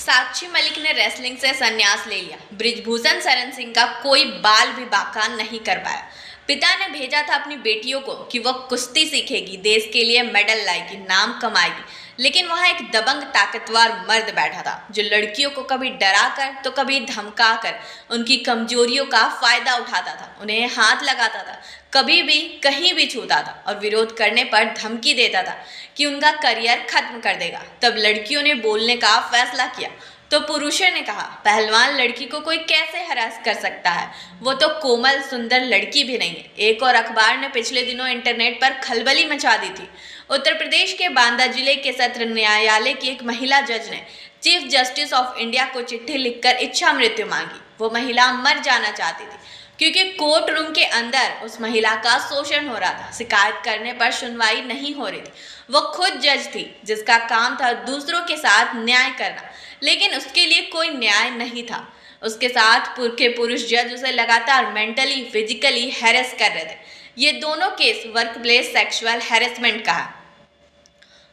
साक्षी मलिक ने रेसलिंग से संन्यास ले लिया। बृजभूषण शरण सिंह का कोई बाल भी बाका नहीं कर पाया। पिता ने भेजा था अपनी बेटियों को कि वह कुश्ती सीखेगी, देश के लिए मेडल लाएगी, नाम कमाएगी, लेकिन वहां एक दबंग ताकतवर मर्द बैठा था जो लड़कियों को कभी डराकर तो कभी धमकाकर उनकी कमजोरियों का फायदा उठाता था, उन्हें हाथ लगाता था, कभी भी कहीं भी छूता था और विरोध करने पर धमकी देता था कि उनका करियर खत्म कर देगा। तब लड़कियों ने बोलने का फैसला किया तो पुरुषों ने कहा, पहलवान लड़की को कोई कैसे हरास कर सकता है, वो तो कोमल सुंदर लड़की भी नहीं है। एक और अखबार ने पिछले दिनों इंटरनेट पर खलबली मचा दी थी। उत्तर प्रदेश के बांदा जिले के सत्र न्यायालय की एक महिला जज ने चीफ जस्टिस ऑफ इंडिया को चिट्ठी लिखकर इच्छा मृत्यु मांगी। वो महिला मर जाना चाहती थी क्योंकि कोर्ट रूम के अंदर उस महिला का शोषण हो रहा था। शिकायत करने पर सुनवाई नहीं हो रही थी। वो खुद जज थी जिसका काम था दूसरों के साथ न्याय करना, लेकिन उसके लिए कोई न्याय नहीं था। उसके साथ के पुरुष जज उसे लगातार मेंटली फिजिकली हैरेस कर रहे थे। ये दोनों case work place sexual harassment का है,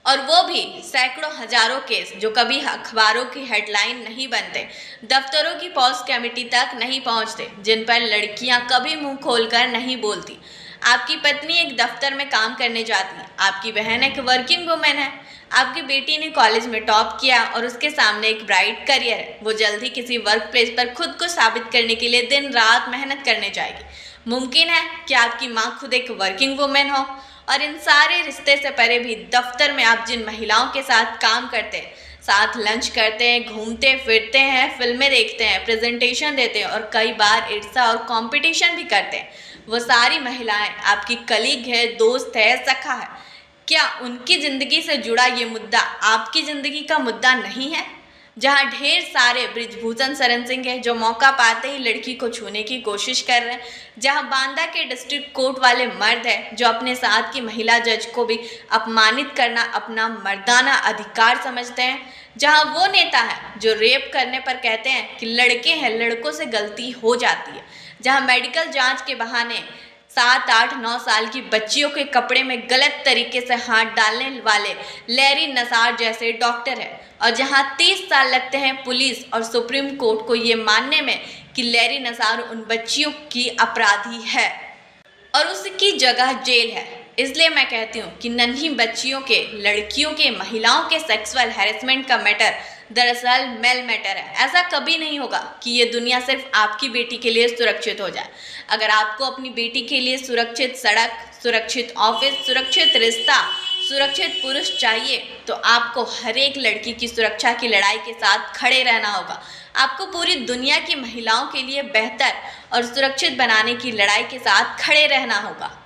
और वो भी सैकड़ों हजारों केस जो कभी अखबारों की हेडलाइन नहीं बनते, दफ्तरों की पॉज कमेटी तक नहीं पहुंचते, जिन पर लड़कियां कभी मुंह खोलकर नहीं बोलती। आपकी पत्नी एक दफ्तर में काम करने जाती है, आपकी बहन एक वर्किंग वुमेन है, आपकी बेटी ने कॉलेज में टॉप किया और उसके सामने एक ब्राइट करियर है। वो जल्द ही किसी वर्क प्लेस पर खुद को साबित करने के लिए दिन रात मेहनत करने जाएगी। मुमकिन है कि आपकी माँ खुद एक वर्किंग वुमेन हो। और इन सारे रिश्ते से परे भी दफ्तर में आप जिन महिलाओं के साथ काम करते हैं, साथ लंच करते हैं, घूमते फिरते हैं, फिल्में देखते हैं, प्रेजेंटेशन देते हैं और कई बार ईर्ष्या और कंपटीशन भी करते हैं, वो सारी महिलाएं आपकी कलीग है, दोस्त है, सखा है। क्या उनकी ज़िंदगी से जुड़ा ये मुद्दा आपकी ज़िंदगी का मुद्दा नहीं है? जहाँ ढेर सारे बृजभूषण शरण सिंह हैं जो मौका पाते ही लड़की को छूने की कोशिश कर रहे हैं, जहाँ बांदा के डिस्ट्रिक्ट कोर्ट वाले मर्द हैं जो अपने साथ की महिला जज को भी अपमानित करना अपना मर्दाना अधिकार समझते हैं, जहाँ वो नेता है जो रेप करने पर कहते हैं कि लड़के हैं, लड़कों से गलती हो जाती है, जहाँ मेडिकल जांच के बहाने 7, 8, 9 साल की बच्चियों के कपड़े में गलत तरीके से हाथ डालने वाले लैरी नसार जैसे डॉक्टर हैं, और जहां 30 साल लगते हैं पुलिस और सुप्रीम कोर्ट को ये मानने में कि लैरी नसार उन बच्चियों की अपराधी है और उसकी जगह जेल है। इसलिए मैं कहती हूँ कि नन्ही बच्चियों के, लड़कियों के, महिलाओं के सेक्सुअल हैरेसमेंट का मैटर दरअसल मेल मैटर है। ऐसा कभी नहीं होगा कि ये दुनिया सिर्फ आपकी बेटी के लिए सुरक्षित हो जाए। अगर आपको अपनी बेटी के लिए सुरक्षित सड़क, सुरक्षित ऑफिस, सुरक्षित रिश्ता, सुरक्षित पुरुष चाहिए तो आपको हर एक लड़की की सुरक्षा की लड़ाई के साथ खड़े रहना होगा। आपको पूरी दुनिया की महिलाओं के लिए बेहतर और सुरक्षित बनाने की लड़ाई के साथ खड़े रहना होगा।